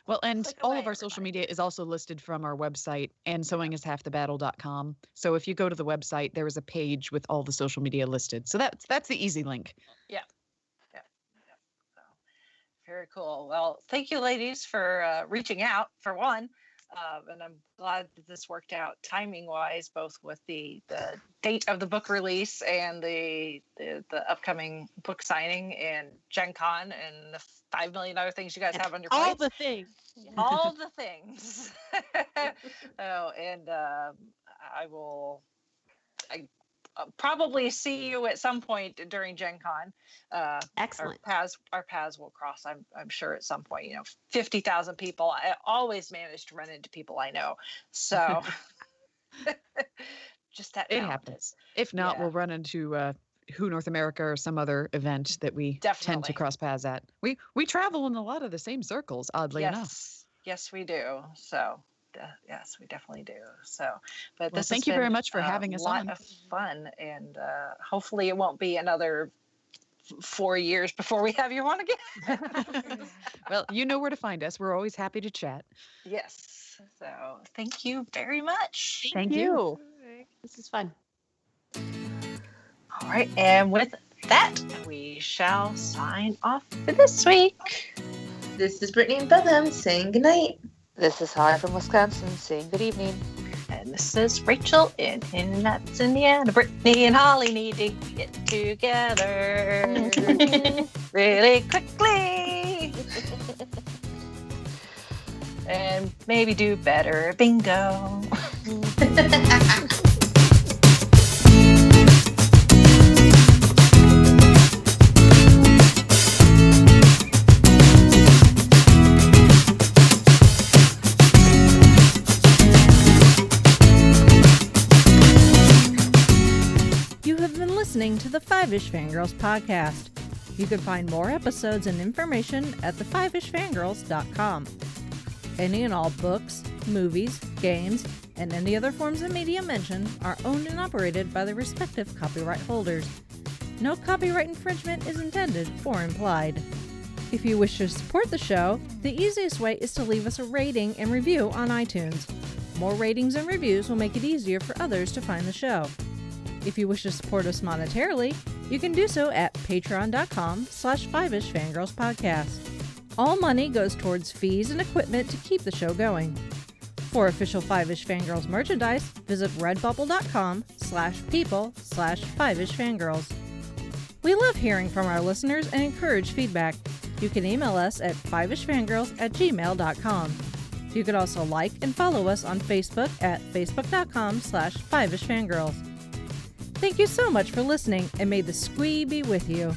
Well, and Click all away, of our social everybody. media is also listed from our website, and sewingishalfthebattle.com. So if you go to the website, there is a page with all the social media listed. So that's the easy link. Yeah. So, very cool. Well, thank you, ladies, for reaching out, for one. And I'm glad that this worked out timing wise, both with the date of the book release and the upcoming book signing and Gen Con and the 5 million other things you guys have on your plate. All the things. All the things. And I'll probably see you at some point during Gen Con. Excellent. Our paths will cross. I'm sure at some point. 50,000 people. I always manage to run into people I know. So just that. It happens. If not, we'll run into Who North America or some other event that we tend to cross paths at. We travel in a lot of the same circles, oddly enough. Yes, we do. So. Yes, we definitely do. So, but well, thank you very much for having us on. A lot of fun, and hopefully it won't be another 4 years before we have you on again. Well, you know where to find us. We're always happy to chat. Yes. So, thank you very much. Thank you. This is fun. All right, and with that, we shall sign off for this week. This is Brittany and Betham saying goodnight. This is Holly from Wisconsin saying good evening. And this is Rachel in Nuts, Indiana. Brittany and Holly need to get together really quickly. And maybe do better bingo. Listening to the Five-ish Fangirls podcast. You can find more episodes and information at the5ishfangirls.com. Any and all books, movies, games, and any other forms of media mentioned are owned and operated by the respective copyright holders. No copyright infringement is intended or implied. If you wish to support the show, the easiest way is to leave us a rating and review on iTunes. More ratings and reviews will make it easier for others to find the show. If you wish to support us monetarily, you can do so at patreon.com/5ishfangirlspodcast. All money goes towards fees and equipment to keep the show going. For official Five-ish Fangirls merchandise, visit redbubble.com/people/5ishfangirls. We love hearing from our listeners and encourage feedback. You can email us at fiveishfangirls@gmail.com. You can also like and follow us on Facebook at facebook.com/5ishfangirls. Thank you so much for listening, and may the squee be with you.